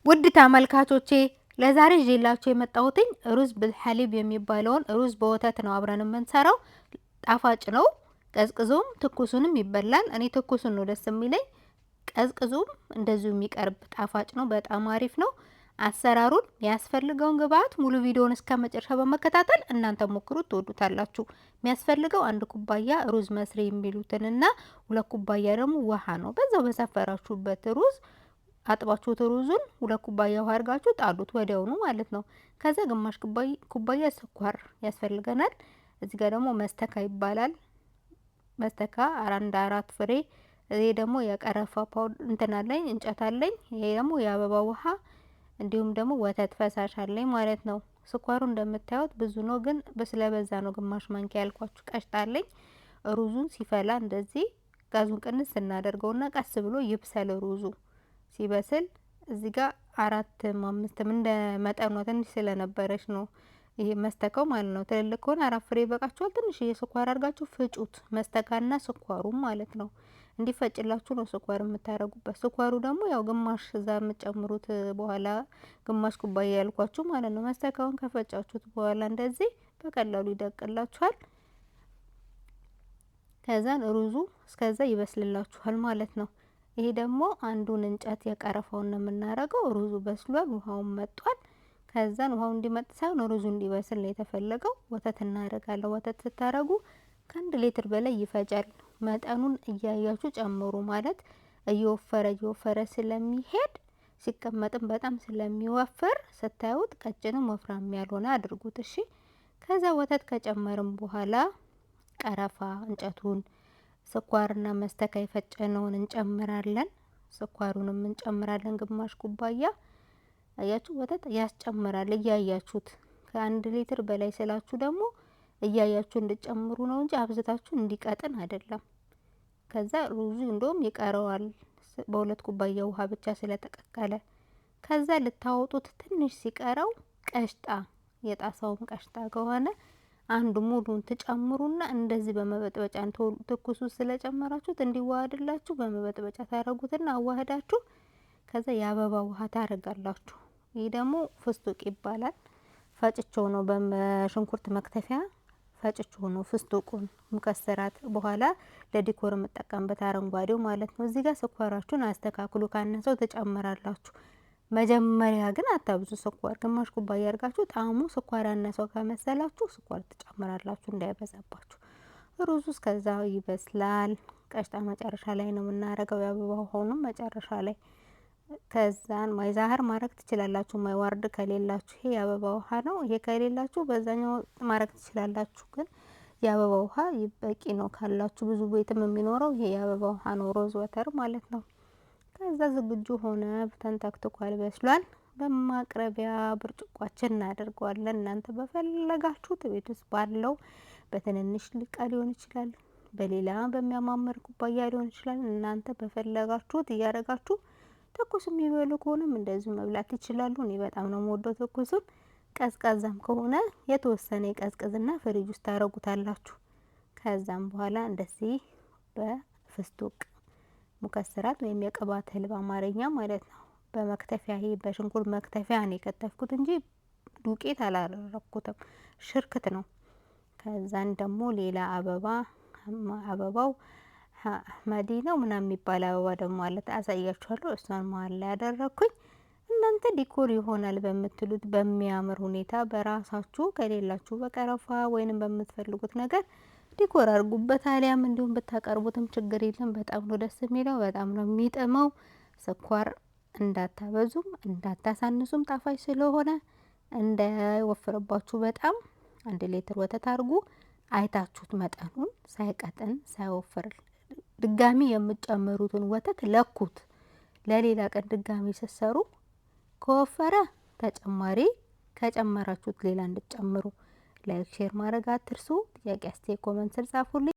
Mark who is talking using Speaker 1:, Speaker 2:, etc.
Speaker 1: ውድ ተመልካቾቼ ለዛሬ ይዤላችሁ የመጣሁትኝ ሩዝ በሐሊብ የሚባለውን ሩዝ በወተት ነው አብረን የምንሰራው። ጣፋጭ ነው። ቀዝቅዞም ትኩሱንም ይበላል። እኔ ትኩሱን ነው ደስ የሚለኝ። ቀዝቅዞም እንደዚሁ የሚቀርብ ጣፋጭ ነው። በጣም አሪፍ ነው። አሰራሩን የሚያስፈልገውን ግብአት ሙሉ ቪዲዮውን እስከ መጨረሻ በመከታተል እናንተ ሞክሩት፣ ትወዱታላችሁ። የሚያስፈልገው 1 ኩባያ ሩዝ መስሪ የሚሉትንና 2 ኩባያ ደግሞ ውሃ ነው። በዛው በሰፈራችሁበት ሩዝ አጥባችሁት ሩዙን 2 ኩባያ ውሃ አድርጋችሁ ጣሉት ወዲያውኑ ማለት ነው። ከዛ ግማሽ ኩባያ ስኳር ያስፈልገናል። እዚህ ጋር ደግሞ መስተካ ይባላል። መስተካ 4 ፍሬ። ይሄ ደግሞ የቀረፋ ፓውደር እንትን አለኝ፣ እንጨት አለኝ። ይሄ ደግሞ የአበባ ውሃ እንዲሁም ደግሞ ወተት ፈሳሽ አለኝ ማለት ነው። ስኳሩ እንደምታዩት ብዙ ነው፣ ግን ስለበዛ ነው ግማሽ ማንኪያ ያልኳችሁ። ቀሽጣ አለኝ። ሩዙን ሲፈላ እንደዚህ ጋዙን ቅንስ እናደርገውና ቀስ ብሎ ይብሰል ሩዙ። ሲበስል እዚህ ጋር 4-5 እንደ መጠኗ ትንሽ ስለነበረች ነው ይሄ መስተካው ማለት ነው። ትልልቅ ከሆነ 4 ፍሬ ይበቃችኋል። ትንሽ የስኳር አድርጋችሁ ፍጩት፣ መስተካና ስኳሩም ማለት ነው። እንዲፈጭላችሁ ነው ስኳር የምታረጉበት። ስኳሩ ደግሞ ያው ግማሽ እዛ የምትጨምሩት በኋላ ግማሽ ኩባያ ያልኳችሁ ማለት ነው። መስተካውን ከፈጫችሁት በኋላ እንደዚህ በቀላሉ ይደቅላችኋል። ከዛን ሩዙ እስከዛ ይበስልላችኋል ማለት ነው። ይሄ ደግሞ አንዱን እንጨት የቀረፋውን ነው የምናረገው። ሩዙ በስሏል፣ ውሃውን መጥቷል። ከዛን ውሃው እንዲመጥ ሳይሆን ሩዙ እንዲበስል ነው የተፈለገው። ወተት እናደርጋለን። ወተት ስታረጉ ከ1 ሊትር በላይ ይፈጃል። መጠኑን እያያችሁ ጨምሩ። ማለት እየወፈረ ስለሚሄድ ሲቀመጥም በጣም ስለሚወፍር ስታዩት ቀጭንም ወፍራም ያልሆነ አድርጉት። እሺ። ከዛ ወተት ከጨመርም በኋላ ቀረፋ እንጨቱን ስኳርና መስተካ የፈጨነውን እንጨምራለን። ስኳሩንም እንጨምራለን ግማሽ ኩባያ። አያችሁ ወተት ያስጨምራል እያያችሁት። ከ1 ሊትር በላይ ስላችሁ ደግሞ እያያችሁ እንድጨምሩ ነው እንጂ አብዝታችሁ እንዲቀጥን አይደለም። ከዛ ሩዙ እንደውም ይቀረዋል በ2 ኩባያ ውሃ ብቻ ስለተቀቀለ። ከዛ ልታወጡት ትንሽ ሲቀረው ቀሽጣ፣ የጣሳውን ቀሽጣ ከሆነ አንዱ ሙሉን ትጨምሩና እንደዚህ በመበጥበጫ ትኩሱ ስለጨመራችሁት እንዲዋሃድላችሁ በመበጥበጫ ታረጉትና አዋህዳችሁ ከዛ የአበባ ውሃ ታረጋላችሁ። ይሄ ደግሞ ፍስጡቅ ይባላል። ፈጭቸው ነው በሽንኩርት መክተፊያ ፈጭቸው ነው ፍስጡቁን ሙከሰራት በኋላ ለዲኮር የምጠቀምበት አረንጓዴው ማለት ነው። እዚህ ጋር ስኳራችሁን አስተካክሉ። ካነሰው ትጨምራላችሁ። መጀመሪያ ግን አታብዙ ስኳር። ግማሽ ኩባያ አድርጋችሁ ጣዕሙ ስኳር ያነሰው ከመሰላችሁ ስኳር ትጨምራላችሁ እንዳይበዛባችሁ። ሩዙ እስከዛ ይበስላል። ቀሽጣ መጨረሻ ላይ ነው የምናረገው፣ የአበባ ውሃውንም መጨረሻ ላይ። ከዛን ማይዛህር ማረግ ትችላላችሁ፣ ማይዋርድ ከሌላችሁ። ይሄ የአበባ ውሃ ነው። ይሄ ከሌላችሁ በዛኛው ማረግ ትችላላችሁ፣ ግን የአበባ ውሃ ይበቂ ነው ካላችሁ። ብዙ ቤትም የሚኖረው ይሄ የአበባ ውሃ ነው፣ ሮዝ ወተር ማለት ነው። ከዛ ዝግጁ ሆነ፣ ተንተክትኳል፣ በስሏል። በማቅረቢያ ብርጭቋችን እናደርገዋለን። እናንተ በፈለጋችሁት ቤት ውስጥ ባለው በትንንሽ ልቃ ሊሆን ይችላል፣ በሌላ በሚያማምር ኩባያ ሊሆን ይችላል። እናንተ በፈለጋችሁት እያረጋችሁ ትኩስ የሚበሉ ከሆነም እንደዚሁ መብላት ይችላሉ። እኔ በጣም ነው የምወደው ትኩሱን። ቀዝቃዛም ከሆነ የተወሰነ የቀዝቅዝና ፍሪጅ ውስጥ ታረጉታላችሁ። ከዛም በኋላ እንደዚህ በፍስጡቅ ሙከሰራት ወይም የቅባት እህል በአማርኛ ማለት ነው። በመክተፊያ ይሄ በሽንኩርት መክተፊያ ነው የከተፍኩት እንጂ ዱቄት አላደረኩትም፣ ሽርክት ነው። ከዛን ደግሞ ሌላ አበባው አህመዲ ነው ምናምን የሚባል አበባ ደግሞ አለ፣ አሳያችኋለሁ። እሷን መሀል ላይ ያደረኩኝ። እናንተ ዲኮር ይሆናል በምትሉት በሚያምር ሁኔታ በራሳችሁ ከሌላችሁ በቀረፋ ወይንም በምትፈልጉት ነገር ዲኮር አድርጉበት። አሊያም እንዲሁም ብታቀርቡትም ችግር የለም። በጣም ነው ደስ የሚለው፣ በጣም ነው የሚጥመው። ስኳር እንዳታበዙም እንዳታሳንሱም፣ ጣፋጭ ስለሆነ እንዳይወፍርባችሁ በጣም 1 ሊትር ወተት አድርጉ። አይታችሁት መጠኑን ሳይቀጥን ሳይወፍር ድጋሚ የምትጨምሩትን ወተት ለኩት። ለሌላ ቀን ድጋሚ ስትሰሩ ከወፈረ ተጨማሪ፣ ከጨመራችሁት ሌላ እንድትጨምሩ። ላይክ ሼር ማድረግ አትርሱ። ጥያቄ አስተያየት ኮመንት ስር ጻፉልኝ።